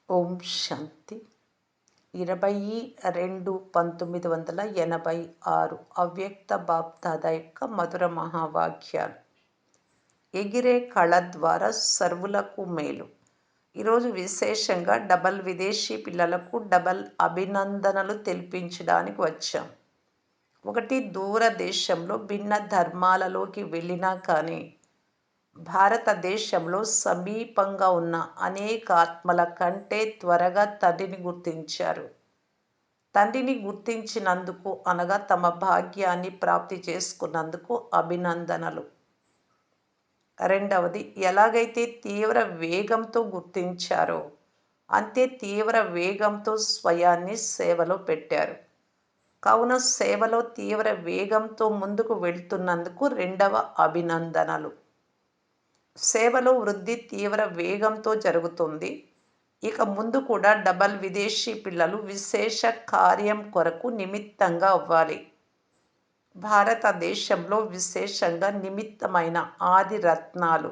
ఓం శాంతి 22/1986 అవ్యక్త బాప్దాదా యొక్క మధుర మహావాక్యాలు. ఎగిరే కళ ద్వారా సర్వులకు మేలు. ఈరోజు విశేషంగా డబల్ విదేశీ పిల్లలకు డబల్ అభినందనలు తెలిపించడానికి వచ్చాం. ఒకటి, దూరదేశంలో భిన్న ధర్మాలలోకి వెళ్ళినా కానీ భారతదేశంలో సమీపంగా ఉన్న అనేక ఆత్మల కంటే త్వరగా తండ్రిని గుర్తించారు. తండ్రిని గుర్తించినందుకు అనగా తమ భాగ్యాన్ని ప్రాప్తి చేసుకున్నందుకు అభినందనలు. రెండవది, ఎలాగైతే తీవ్ర వేగంతో గుర్తించారో అంతే తీవ్ర వేగంతో స్వయాన్ని సేవలో పెట్టారు. కావున సేవలో తీవ్ర వేగంతో ముందుకు వెళ్తున్నందుకు రెండవ అభినందనలు. సేవలో వృద్ధి తీవ్ర వేగంతో జరుగుతుంది. ఇక ముందు కూడా డబల్ విదేశీ పిల్లలు విశేష కార్యం కొరకు నిమిత్తంగా అవ్వాలి. భారతదేశంలో విశేషంగా నిమిత్తమైన ఆది రత్నాలు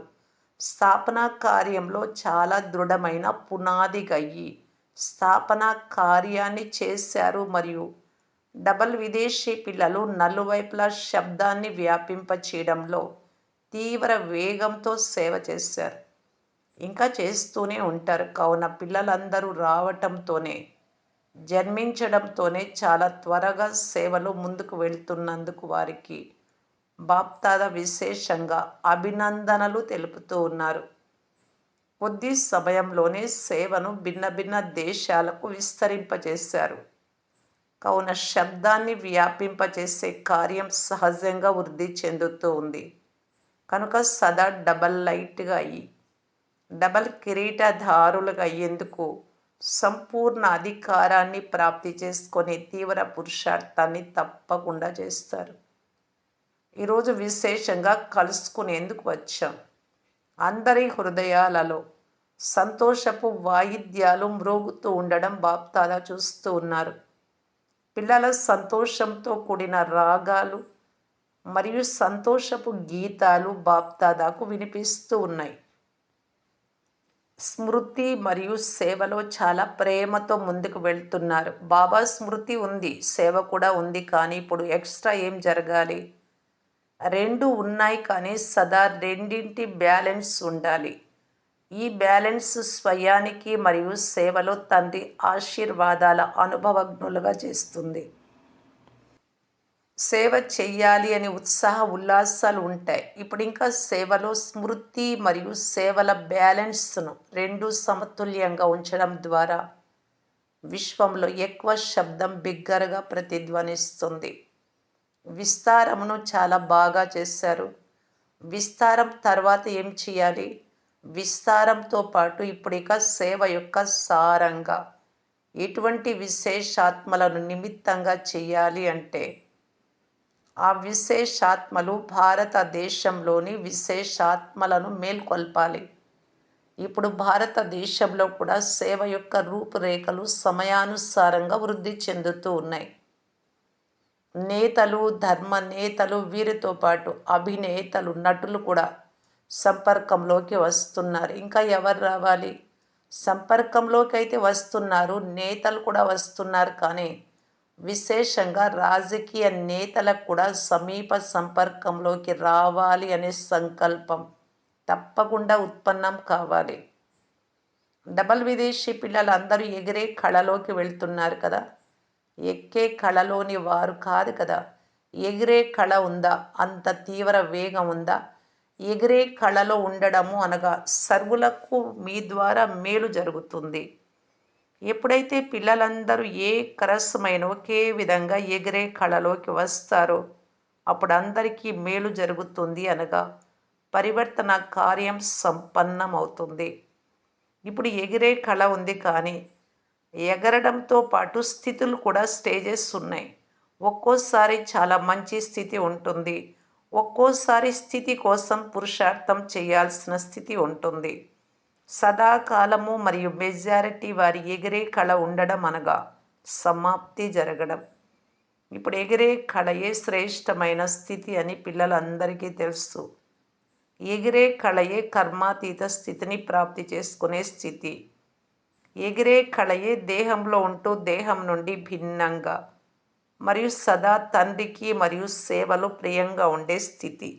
స్థాపనా కార్యంలో చాలా దృఢమైన పునాదిగా అయ్యి స్థాపనా కార్యాన్ని చేశారు. మరియు డబల్ విదేశీ పిల్లలు నలువైపులా శబ్దాన్ని వ్యాపింపచేయడంలో తీవ్ర వేగంతో సేవ చేశారు. ఇంకా చేస్తూనే ఉంటారు. కావున పిల్లలందరూ రావటంతోనే, జన్మించడంతోనే చాలా త్వరగా సేవలో ముందుకు వెళ్తున్నందుకు వారికి బాప్దాదా విశేషంగా అభినందనలు తెలుపుతూ ఉన్నారు. కొద్ది సమయంలోనే సేవను భిన్న భిన్న దేశాలకు విస్తరింపచేశారు. కావున శబ్దాన్ని వ్యాపింపచేసే కార్యం సహజంగా వృద్ధి చెందుతూ ఉంది. కనుక సదా డబల్ లైట్గా అయ్యి డబల్ కిరీటధారులుగా అయ్యేందుకు సంపూర్ణ అధికారాన్ని ప్రాప్తి చేసుకునే తీవ్ర పురుషార్థాన్ని తప్పకుండా చేస్తారు. ఈరోజు విశేషంగా కలుసుకునేందుకు వచ్చాం. అందరి హృదయాలలో సంతోషపు వాయిద్యాలు మ్రోగుతూ ఉండడం బాప్దాదా చూస్తూ ఉన్నారు. పిల్లల సంతోషంతో కూడిన రాగాలు మరియు సంతోషపు గీతాలు బాప్దాదాకు వినిపిస్తూ ఉన్నాయి. స్మృతి మరియు సేవలో చాలా ప్రేమతో ముందుకు వెళ్తున్నారు. బాబా స్మృతి ఉంది, సేవ కూడా ఉంది. కానీ ఇప్పుడు ఎక్స్ట్రా ఏం జరగాలి? రెండు ఉన్నాయి, కానీ సదా రెండింటి బ్యాలెన్స్ ఉండాలి. ఈ బ్యాలెన్స్ స్వయానికి మరియు సేవలో తండ్రి ఆశీర్వాదాల అనుభవజ్ఞులుగా చేస్తుంది. సేవ చెయ్యాలి అని ఉత్సాహ ఉల్లాసాలు ఉంటాయి. ఇప్పుడు ఇంకా సేవలో స్మృతి మరియు సేవల బ్యాలెన్స్ను రెండు సమతుల్యంగా ఉంచడం ద్వారా విశ్వంలో ఎక్కువ శబ్దం బిగ్గరగా ప్రతిధ్వనిస్తుంది. విస్తారమును చాలా బాగా చేశారు. విస్తారం తర్వాత ఏం చేయాలి? విస్తారంతో పాటు ఇప్పుడు ఇక సేవ యొక్క సారంగా ఎటువంటి విశేషాత్మలను నిమిత్తంగా చేయాలి అంటే ఆ విశేషాత్మలు భారతదేశంలోని విశేషాత్మలను మేల్కొల్పాలి. ఇప్పుడు భారతదేశంలో కూడా సేవ యొక్క రూపురేఖలు సమయానుసారంగా వృద్ధి చెందుతూ ఉన్నాయి. నేతలు, ధర్మ నేతలు, వీరితో పాటు అభినేతలు, నటులు కూడా సంపర్కంలోకి వస్తున్నారు. ఇంకా ఎవరు రావాలి? సంపర్కంలోకి అయితే వస్తున్నారు, నేతలు కూడా వస్తున్నారు. కానీ విశేషంగా రాజకీయ నేతలకు కూడా సమీప సంపర్కంలోకి రావాలి అనే సంకల్పం తప్పకుండా ఉత్పన్నం కావాలి. డబల్ విదేశీ పిల్లలందరూ ఎగిరే కళలోకి వెళ్తున్నారు కదా. ఎక్కే కళలోని వారు కాదు కదా. ఎగిరే కళ ఉందా? అంత తీవ్ర వేగం ఉందా? ఎగిరే కళలో ఉండడము అనగా సర్వులకు మీ ద్వారా మేలు జరుగుతుంది. ఎప్పుడైతే పిల్లలందరూ ఏకరసమైన ఒకే విధంగా ఎగిరే కళలోకి వస్తారో అప్పుడు అందరికీ మేలు జరుగుతుంది, అనగా పరివర్తన కార్యం సంపన్నమవుతుంది. ఇప్పుడు ఎగిరే కళ ఉంది, కానీ ఎగరడంతో పాటు స్థితులు కూడా స్టేజెస్ ఉన్నాయి. ఒక్కోసారి చాలా మంచి స్థితి ఉంటుంది, ఒక్కోసారి స్థితి కోసం పురుషార్థం చేయాల్సిన స్థితి ఉంటుంది. సదాకాలము మరియు మెజారిటీ వారి ఎగిరే కళ ఉండడం అనగా సమాప్తి జరగడం. ఇప్పుడు ఎగిరే కళయే శ్రేష్టమైన స్థితి అని పిల్లలందరికీ తెలుసు. ఎగిరే కళయే కర్మాతీత స్థితిని ప్రాప్తి చేసుకునే స్థితి. ఎగిరే కళయే దేహంలో ఉంటూ దేహం నుండి భిన్నంగా మరియు సదా తండ్రికి మరియు సేవలో ప్రియంగా ఉండే స్థితి.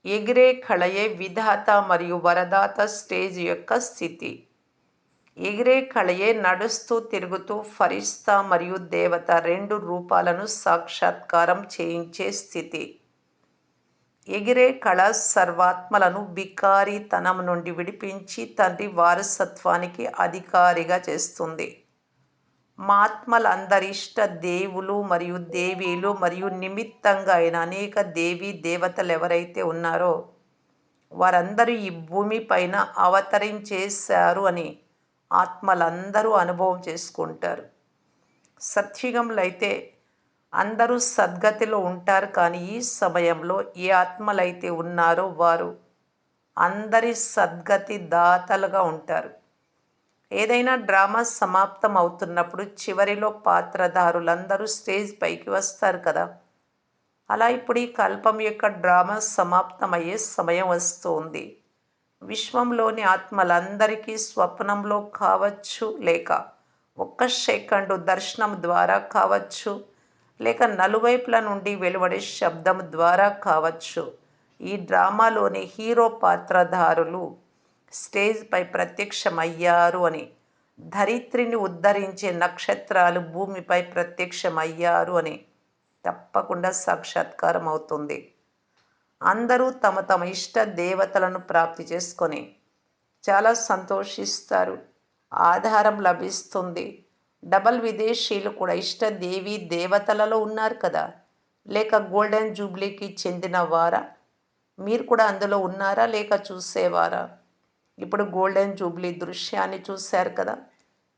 ఎగిరే కళయే విధాత మరియు వరదాత స్టేజ్ యొక్క స్థితి. ఎగిరే కళయే నడుస్తూ తిరుగుతూ ఫరిస్తా మరియు దేవత రెండు రూపాలను సాక్షాత్కారం చేయించే స్థితి. ఎగిరే కళ సర్వాత్మలను బికారితనం నుండి విడిపించి తండ్రి వారసత్వానికి అధికారిగా చేస్తుంది. మా ఆత్మలందరిష్ట దేవులు మరియు దేవీలు మరియు నిమిత్తంగా అయిన అనేక దేవీ దేవతలు ఎవరైతే ఉన్నారో వారందరూ ఈ భూమి పైన అవతరించేశారు అని ఆత్మలందరూ అనుభవం చేసుకుంటారు. సత్యుగంలో అయితే అందరూ సద్గతిలో ఉంటారు, కానీ ఈ సమయంలో ఏ ఆత్మలైతే ఉన్నారో వారు అందరి సద్గతి దాతలుగా ఉంటారు. ఏదైనా డ్రామా సమాప్తం అవుతున్నప్పుడు చివరిలో పాత్రధారులందరూ స్టేజ్ పైకి వస్తారు కదా, అలా ఇప్పుడు ఈ కల్పం యొక్క డ్రామా సమాప్తమయ్యే సమయం వస్తుంది. విశ్వంలోని ఆత్మలందరికీ స్వప్నంలో కావచ్చు, లేక ఒక్క సెకండు దర్శనం ద్వారా కావచ్చు, లేక నలువైపుల నుండి వెలువడే శబ్దం ద్వారా కావచ్చు, ఈ డ్రామాలోని హీరో పాత్రధారులు స్టేజ్పై ప్రత్యక్షమయ్యారు అని, ధరిత్రిని ఉద్ధరించే నక్షత్రాలు భూమిపై ప్రత్యక్షమయ్యారు అని తప్పకుండా సాక్షాత్కారం అవుతుంది. అందరూ తమ తమ ఇష్ట దేవతలను ప్రాప్తి చేసుకొని చాలా సంతోషిస్తారు. ఆధారం లభిస్తుంది. డబల్ విదేశీయులు కూడా ఇష్ట దేవీ దేవతలలో ఉన్నారు కదా, లేక గోల్డెన్ జూబ్లీకి చెందిన వారా? మీరు కూడా అందులో ఉన్నారా లేక చూసేవారా? ఇప్పుడు గోల్డెన్ జూబ్లీ దృశ్యాన్ని చూశారు కదా,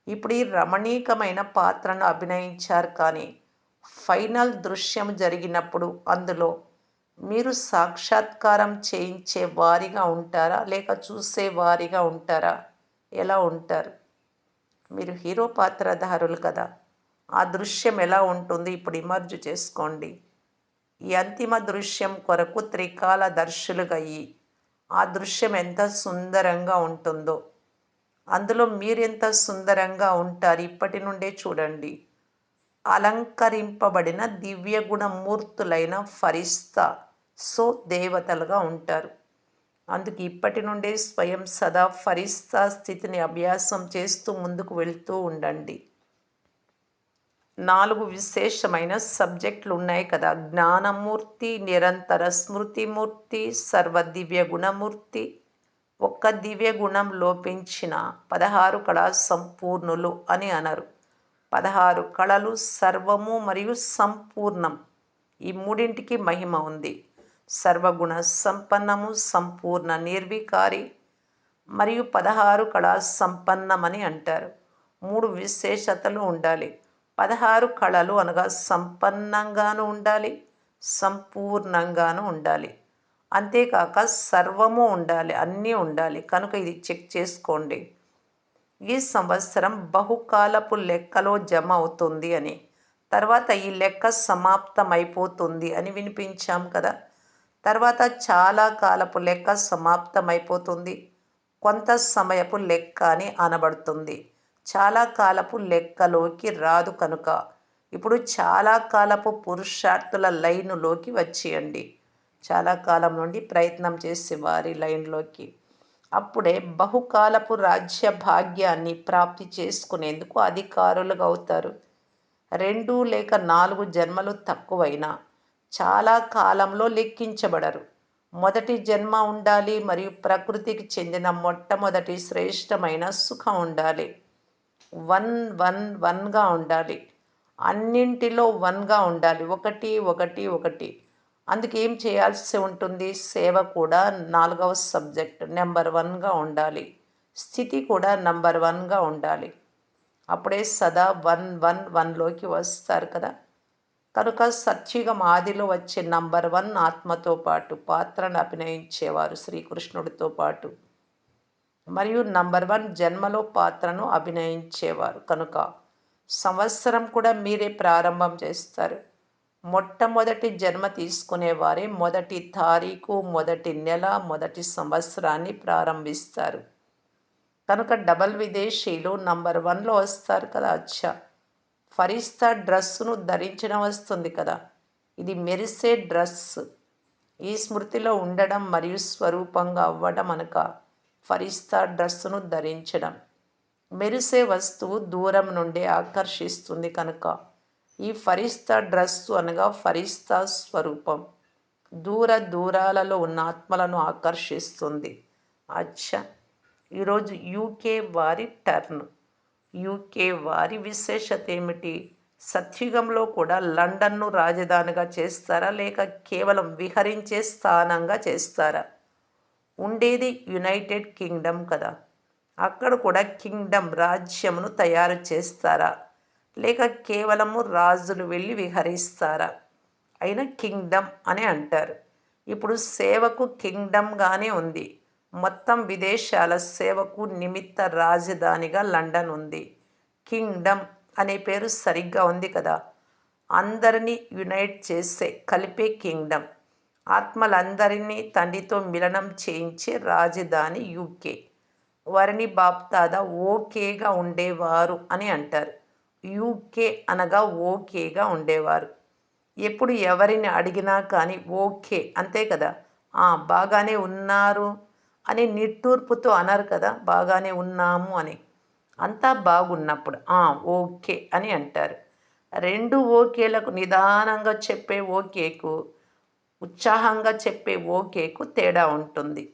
ఇప్పుడు ఈ రమణీకమైన పాత్రను అభినయించారు, కానీ ఫైనల్ దృశ్యం జరిగినప్పుడు అందులో మీరు సాక్షాత్కారం చేయించే వారిగా ఉంటారా లేక చూసే వారిగా ఉంటారా? ఎలా ఉంటారు? మీరు హీరో పాత్రధారులు కదా, ఆ దృశ్యం ఎలా ఉంటుంది ఇప్పుడు ఇమర్జ్ చేసుకోండి. ఈ అంతిమ దృశ్యం కొరకు త్రికాల దర్శులుగా అయ్యి ఆ దృశ్యం ఎంత సుందరంగా ఉంటుందో అందులో మీరెంత సుందరంగా ఉంటారు ఇప్పటి నుండే చూడండి. అలంకరింపబడిన దివ్య గుణమూర్తులైన ఫరిస్తా సో దేవతలుగా ఉంటారు. అందుకు ఇప్పటి నుండే స్వయం సదా ఫరిస్తా స్థితిని అభ్యాసం చేస్తూ ముందుకు వెళ్తూ ఉండండి. 4 విశేషమైన సబ్జెక్టులు ఉన్నాయి కదా, జ్ఞానమూర్తి, నిరంతర స్మృతిమూర్తి, సర్వ దివ్య గుణమూర్తి, ఒక్క దివ్య గుణం లోపించిన 16 కళా సంపూర్ణులు అని అనరు. 16 కళలు సర్వము మరియు సంపూర్ణం, ఈ మూడింటికి మహిమ ఉంది. సర్వగుణ సంపన్నము, సంపూర్ణ నిర్వికారి మరియు 16 కళా సంపన్నమని అంటారు. 3 విశేషతలు ఉండాలి. 16 కళలు అనగా సంపన్నంగాను ఉండాలి, సంపూర్ణంగాను ఉండాలి, అంతేకాక సర్వము ఉండాలి, అన్నీ ఉండాలి. కనుక ఇది చెక్ చేసుకోండి. ఈ సంవత్సరం బహుకాలపు లెక్కలో జమ అవుతుంది అని, తర్వాత ఈ లెక్క సమాప్తమైపోతుంది అని వినిపించాం కదా. తర్వాత చాలా కాలపు లెక్క సమాప్తమైపోతుంది, కొంత సమయపు లెక్క అని అనబడుతుంది. చాలా కాలపు లెక్కలోకి రాదు. కనుక ఇప్పుడు చాలా కాలపు పురుషార్థుల లైనులోకి వచ్చేయండి. చాలా కాలం నుండి ప్రయత్నం చేసే వారి లైన్లోకి. అప్పుడే బహుకాలపు రాజ్య భాగ్యాన్ని ప్రాప్తి చేసుకునేందుకు అధికారులుగా అవుతారు. 2 లేక 4 జన్మలు తక్కువైనా చాలా కాలంలో లెక్కించబడరు. మొదటి జన్మ ఉండాలి మరియు ప్రకృతికి చెందిన మొట్టమొదటి శ్రేష్టమైన సుఖం ఉండాలి. 1 1 1గా ఉండాలి. అన్నింటిలో 1గా ఉండాలి. 1 1 1. అందుకు ఏం చేయాల్సి ఉంటుంది? సేవ కూడా 4వ సబ్జెక్ట్ నెంబర్ 1గా ఉండాలి. స్థితి కూడా నెంబర్ 1గా ఉండాలి. అప్పుడే సదా 1 1 1లోకి వస్తారు కదా. కనుక సత్యుగం ఆదిలో వచ్చే నంబర్ 1 ఆత్మతో పాటు పాత్రను అభినయించేవారు శ్రీకృష్ణుడితో పాటు, మరియు నంబర్ 1 జన్మలో పాత్రను అభినయించేవారు. కనుక సంవత్సరం కూడా మీరే ప్రారంభం చేస్తారు. మొట్టమొదటి జన్మ తీసుకునేవారే మొదటి తారీఖు, మొదటి నెల, మొదటి సంవత్సరాన్ని ప్రారంభిస్తారు. కనుక డబల్ విదేశీయులు నంబర్ వన్లో వస్తారు కదా. అచ్చా, ఫరిస్తా డ్రెస్సును ధరించిన వస్తుంది కదా. ఇది మెరిసే డ్రెస్. ఈ స్మృతిలో ఉండడం మరియు స్వరూపంగా అవ్వడం అనక ఫరిస్తా డ్రెస్సును ధరించడం. మెరిసే వస్తువు దూరం నుండి ఆకర్షిస్తుంది కనుక ఈ ఫరిస్తా డ్రెస్సు అనగా ఫరిస్తా స్వరూపం దూరాలలో ఉన్న ఆత్మలను ఆకర్షిస్తుంది. అచ్చా, ఈరోజు యూకే వారి టర్న్. యూకే వారి విశేషత ఏమిటి? సత్యుగంలో కూడా లండన్ను రాజధానిగా చేస్తారా, లేక కేవలం విహరించే స్థానంగా చేస్తారా? ఉండేది యునైటెడ్ కింగ్డమ్ కదా. అక్కడ కూడా కింగ్డమ్ రాజ్యమును తయారు చేస్తారా, లేక కేవలము రాజులు వెళ్ళి విహరిస్తారా? అయినా కింగ్డమ్ అని అంటారు. ఇప్పుడు సేవకు కింగ్డమ్గానే ఉంది. మొత్తం విదేశాల సేవకు నిమిత్త రాజధానిగా లండన్ ఉంది. కింగ్డమ్ అనే పేరు సరిగ్గా ఉంది కదా. అందరినీ యునైట్ చేసే కలిపే కింగ్డమ్. ఆత్మలందరినీ తండ్రితో మిలనం చేయించే రాజధాని యూకే. వారిని బాప్దాదా ఓకేగా ఉండేవారు అని అంటారు. యూకే అనగా ఓకేగా ఉండేవారు. ఎప్పుడు ఎవరిని అడిగినా కానీ ఓకే అంతే కదా. బాగానే ఉన్నారు అని నిట్టూర్పుతో అనరు కదా, బాగానే ఉన్నాము అని. అంతా బాగున్నప్పుడు ఓకే అని అంటారు. రెండు ఓకేలకు నిదానంగా చెప్పే ఓకేకు, ఉత్సాహంగా చెప్పే ఓకేకు తేడా ఉంటుంది.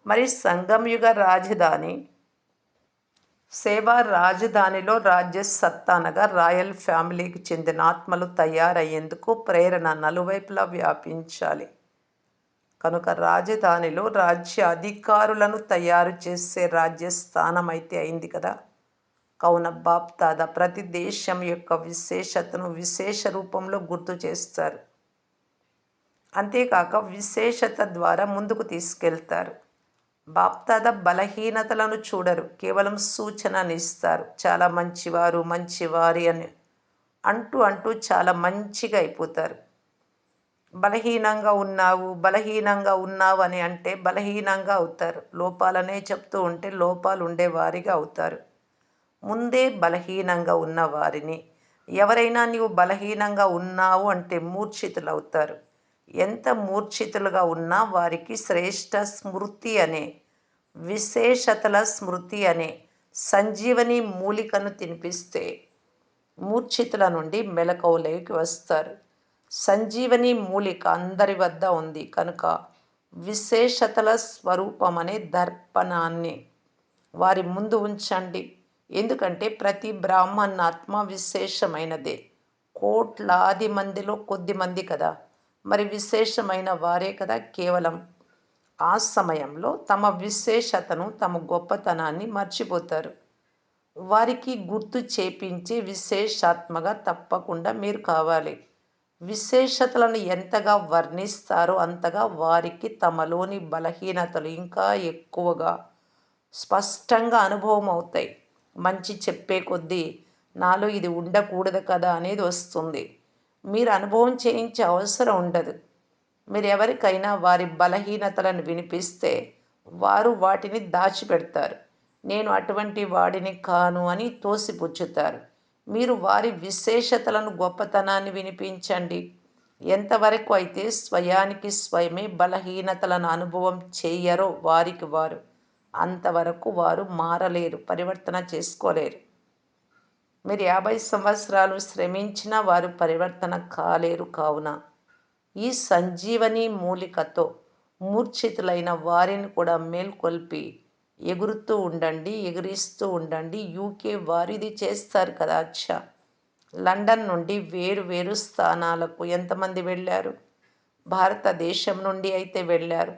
మరి సంగంయుగ రాజధాని సేవా రాజధానిలో రాజ్య సత్తా అనగా రాయల్ ఫ్యామిలీకి చెందిన ఆత్మలు తయారయ్యేందుకు ప్రేరణ నలువైపులా వ్యాపించాలి. కనుక రాజధానిలో రాజ్య అధికారులను తయారు చేసే రాజ్య స్థానం అయితే అయింది కదా. కావున బాప్దాదా ప్రతి దేశం యొక్క విశేషతను విశేష రూపంలో గుర్తు చేస్తారు. అంతేకాక విశేషత ద్వారా ముందుకు తీసుకెళ్తారు. బాప్దాదా బలహీనతలను చూడరు, కేవలం సూచనని ఇస్తారు. చాలా మంచివారు మంచివారి అని అంటూ చాలా మంచిగా అయిపోతారు. బలహీనంగా ఉన్నావు అని అంటే బలహీనంగా అవుతారు. లోపాలనే చెప్తూ ఉంటే లోపాలు ఉండేవారిగా అవుతారు. ముందే బలహీనంగా ఉన్నవారిని ఎవరైనా నీవు బలహీనంగా ఉన్నావు అంటే మూర్ఛితులవుతారు. ఎంత మూర్ఛితులుగా ఉన్నా వారికి శ్రేష్ఠ స్మృతి అనే విశేషతల స్మృతి అనే సంజీవని మూలికను తినిపిస్తే మూర్ఛితుల నుండి మెలకువలోకి వస్తారు. సంజీవని మూలిక అందరి వద్ద ఉంది కనుక విశేషతల స్వరూపం అనే దర్పణాన్ని వారి ముందు ఉంచండి. ఎందుకంటే ప్రతి బ్రాహ్మణాత్మ విశేషమైనదే. కోట్లాది మందిలో కొద్ది మంది కదా, మరి విశేషమైన వారే కదా. కేవలం ఆ సమయంలో తమ విశేషతను తమ గొప్పతనాన్ని మర్చిపోతారు. వారికి గుర్తు చేపించే విశేషాత్మగా తప్పకుండా మీరు కావాలి. విశేషతలను ఎంతగా వర్ణిస్తారో అంతగా వారికి తమలోని బలహీనతలు ఇంకా ఎక్కువగా స్పష్టంగా అనుభవం అవుతాయి. మంచి చెప్పే కొద్దీ నాలో ఇది ఉండకూడదు కదా అనేది వస్తుంది. మీరు అనుభవం చేయించే అవసరం ఉండదు. మీరు ఎవరికైనా వారి బలహీనతలను వినిపిస్తే వారు వాటిని దాచిపెడతారు. నేను అటువంటి వాడిని కాను అని తోసిపుచ్చుతారు. మీరు వారి విశేషతలను గొప్పతనాన్ని వినిపించండి. ఎంతవరకు అయితే స్వయానికి స్వయమే బలహీనతలను అనుభవం చేయరో వారికి వారు, అంతవరకు వారు మారలేరు, పరివర్తన చేసుకోలేరు. మీరు 50 సంవత్సరాలు శ్రమించినా వారు పరివర్తన కాలేరు. కావున ఈ సంజీవని మూలికతో మూర్ఛితులైన వారిని కూడా మేల్కొల్పి ఎగురుతూ ఉండండి, ఎగిరిస్తూ ఉండండి. యూకే వారిది చేస్తారు కదా. అచ్చా, లండన్ నుండి వేరు వేరు స్థానాలకు ఎంతమంది వెళ్ళారు? భారతదేశం నుండి అయితే వెళ్ళారు.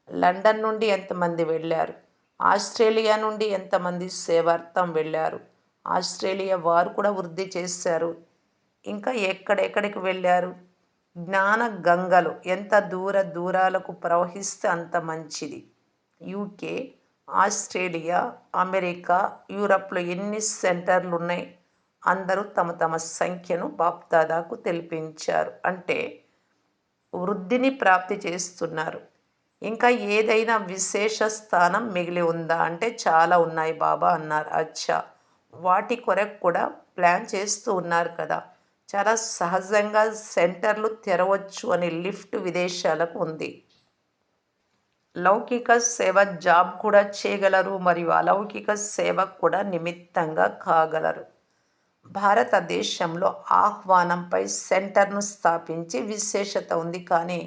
లండన్ నుండి ఎంతమంది వెళ్ళారు? ఆస్ట్రేలియా నుండి ఎంతమంది సేవార్థం వెళ్ళారు? ఆస్ట్రేలియా వారు కూడా వృద్ధి చేశారు. ఇంకా ఎక్కడెక్కడికి వెళ్ళారు? జ్ఞాన గంగలు ఎంత దూరాలకు ప్రవహిస్తే అంత మంచిది. యూకే, ఆస్ట్రేలియా, అమెరికా, యూరప్లో ఎన్ని సెంటర్లు ఉన్నాయి? అందరూ తమ తమ సంఖ్యను బాప్దాదాకు తెలిపించారు. అంటే వృద్ధిని ప్రాప్తి చేస్తున్నారు. ఇంకా ఏదైనా విశేష స్థానం మిగిలి ఉందా అంటే చాలా ఉన్నాయి బాబా అన్నారు. అచ్చా! వాటి కొరకు కూడా ప్లాన్ చేస్తూ ఉన్నారు కదా! చాలా సహజంగా సెంటర్లు తెరవచ్చు అని లిఫ్ట్ విదేశాలకు ఉంది. లౌకిక సేవ జాబ్ కూడా చేయగలరు మరియు అలౌకిక సేవకు కూడా నిమిత్తంగా కాగలరు. భారతదేశంలో ఆహ్వానంపై సెంటర్ను స్థాపించి విశేషత ఉంది కానీ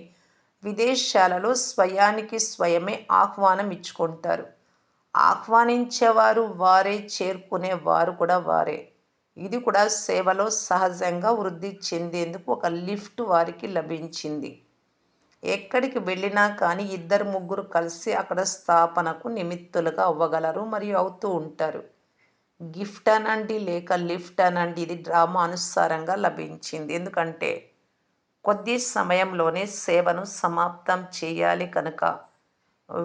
విదేశాలలో స్వయానికి స్వయమే ఆహ్వానం ఇచ్చుకుంటారు. ఆహ్వానించేవారు వారే, చేరుకునే వారు కూడా వారే. ఇది కూడా సేవలో సహజంగా వృద్ధి చెందేందుకు ఒక లిఫ్ట్ వారికి లభించింది. ఎక్కడికి వెళ్ళినా కానీ ఇద్దరు ముగ్గురు కలిసి అక్కడ స్థాపనకు నిమిత్తులుగా అవ్వగలరు మరియు అవుతూ ఉంటారు. గిఫ్ట్ అనండి లేక లిఫ్ట్ అనండి ఇది డ్రామా అనుసారంగా లభించింది. ఎందుకంటే కొద్ది సమయంలోనే సేవను సమాప్తం చేయాలి కనుక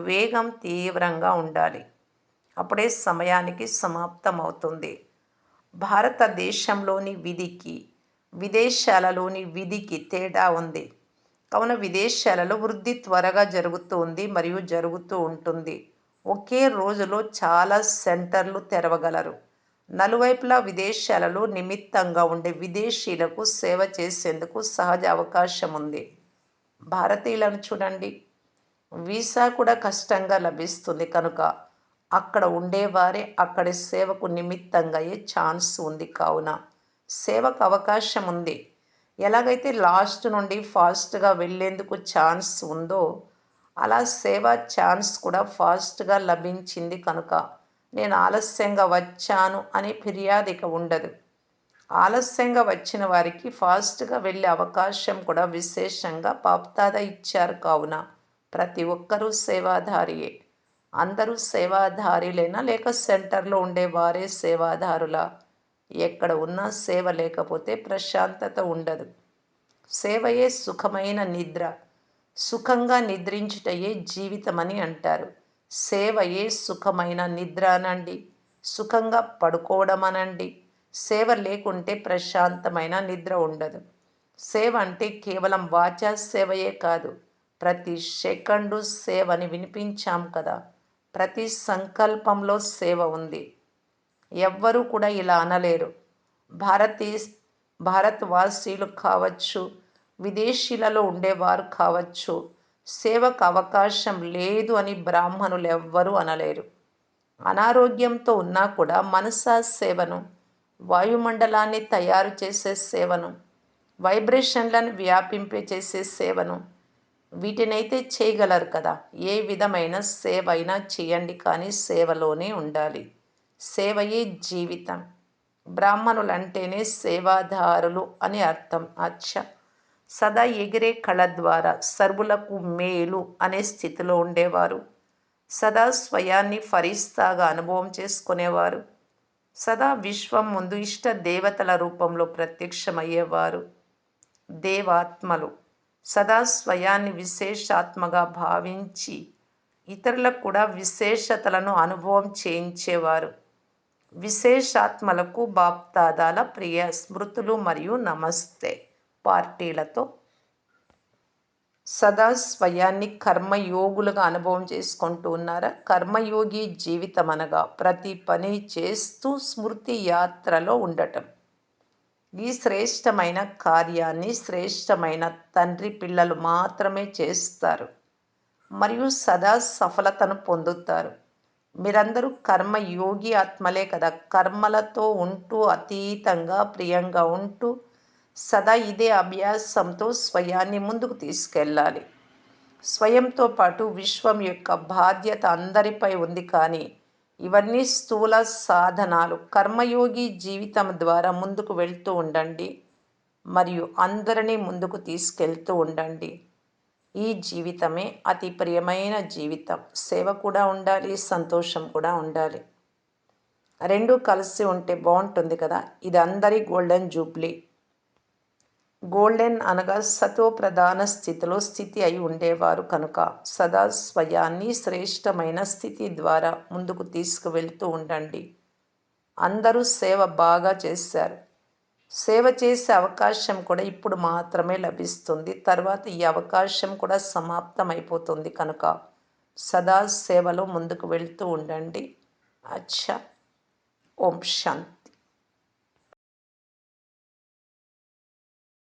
వేగం తీవ్రంగా ఉండాలి. అప్పుడే సమయానికి సమాప్తం అవుతుంది. భారతదేశంలోని విధికి విదేశాలలోని విధికి తేడా ఉంది. కావున విదేశాలలో వృద్ధి త్వరగా జరుగుతూ ఉంది మరియు జరుగుతూ ఉంటుంది. ఒకే రోజులో చాలా సెంటర్లు తెరవగలరు. నలువైపులా విదేశాలలో నిమిత్తంగా ఉండే విదేశీయులకు సేవ చేసేందుకు సహజ అవకాశం ఉంది. భారతీయులను చూడండి, వీసా కూడా కష్టంగా లభిస్తుంది కనుక అక్కడ ఉండేవారే అక్కడి సేవకు నిమిత్తంగా అయ్యే ఛాన్స్ ఉంది. కావున సేవకు అవకాశం ఉంది. ఎలాగైతే లాస్ట్ నుండి ఫాస్ట్గా వెళ్ళేందుకు ఛాన్స్ ఉందో అలా సేవ ఛాన్స్ కూడా ఫాస్ట్గా లభించింది కనుక నేను ఆలస్యంగా వచ్చాను అనే ఫిర్యాదు ఇక ఉండదు. ఆలస్యంగా వచ్చిన వారికి ఫాస్ట్గా వెళ్ళే అవకాశం కూడా విశేషంగా బాప్దాదా ఇచ్చారు. కావున ప్రతి ఒక్కరూ సేవాధారియే. అందరూ సేవాధారులేనా లేక సెంటర్లో ఉండేవారే సేవాదారులా? ఎక్కడ ఉన్నా సేవ లేకపోతే ప్రశాంతత ఉండదు. సేవయే సుఖమైన నిద్ర. సుఖంగా నిద్రించుటయే జీవితమని అంటారు. సేవయే సుఖమైన నిద్ర అనండి, సుఖంగా పడుకోవడం అనండి. సేవ లేకుంటే ప్రశాంతమైన నిద్ర ఉండదు. సేవ అంటే కేవలం వాచా సేవయే కాదు, ప్రతి సెకండు సేవని వినిపించాం కదా. ప్రతి సంకల్పంలో సేవ ఉంది. ఎవ్వరూ కూడా ఇలా అనలేరు. భారతీ భారతవాసీలు కావచ్చు, విదేశీలలో ఉండేవారు కావచ్చు, సేవకు అవకాశం లేదు అని బ్రాహ్మణులు ఎవ్వరూ అనలేరు. అనారోగ్యంతో ఉన్నా కూడా మనసా సేవను, వాయుమండలాన్ని తయారు చేసే సేవను, వైబ్రేషన్లను వ్యాపింపే చేసే సేవను, వీటినైతే చేయగలరు కదా. ఏ విధమైన సేవ అయినా చేయండి కానీ సేవలోనే ఉండాలి. సేవయే జీవితం. బ్రాహ్మణులంటేనే సేవాదారులు అని అర్థం. అచ్చ! సదా ఎగిరే కళ ద్వారా సర్వులకు మేలు అనే స్థితిలో ఉండేవారు. సదా స్వయాన్ని ఫరిస్తాగా అనుభవం చేసుకునేవారు. సదా విశ్వం ముందు ఇష్ట దేవతల రూపంలో ప్రత్యక్షమయ్యేవారు. దేవాత్మలు సదా స్వయాన్ని విశేషాత్మగా భావించి ఇతరులకు కూడా విశేషతలను అనుభవం చేయించేవారు. విశేషాత్మలకు బాప్దాదాల ప్రియ స్మృతులు మరియు నమస్తే పార్టీలతో సదా స్వయాన్ని కర్మయోగులుగా అనుభవం చేసుకుంటూ ఉన్నారా? కర్మయోగి జీవితం అనగా ప్రతి పని చేస్తూ స్మృతి యాత్రలో ఉండటం. ఈ శ్రేష్టమైన కార్యాన్ని శ్రేష్టమైన తండ్రి పిల్లలు మాత్రమే చేస్తారు మరియు సదా సఫలతను పొందుతారు. మీరందరూ కర్మయోగి ఆత్మలే కదా. కర్మలతో ఉంటూ అతీతంగా ప్రియంగా ఉంటూ సదా ఇదే అభ్యాసంతో స్వయాన్ని ముందుకు తీసుకెళ్ళాలి. స్వయంతో పాటు విశ్వం యొక్క బాధ్యత అందరిపై ఉంది కానీ ఇవన్నీ స్థూల సాధనాలు. కర్మయోగి జీవితం ద్వారా ముందుకు వెళ్తూ ఉండండి మరియు అందరినీ ముందుకు తీసుకెళ్తూ ఉండండి. ఈ జీవితమే అతి ప్రియమైన జీవితం. సేవ కూడా ఉండాలి, సంతోషం కూడా ఉండాలి. రెండూ కలిసి ఉంటే బాగుంటుంది కదా. ఇది అందరి గోల్డెన్ జూబ్లీ. గోల్డెన్ అనగా సతో ప్రధాన స్థితిలో స్థితి అయి ఉండేవారు కనుక సదా స్వయాన్ని శ్రేష్టమైన స్థితి ద్వారా ముందుకు తీసుకువెళ్తూ ఉండండి. అందరూ సేవ బాగా చేశారు. సేవ చేసే అవకాశం కూడా ఇప్పుడు మాత్రమే లభిస్తుంది. తర్వాత ఈ అవకాశం కూడా సమాప్తమైపోతుంది కనుక సదా సేవలో ముందుకు వెళ్తూ ఉండండి. అచ్చా! ఓం శాంతి.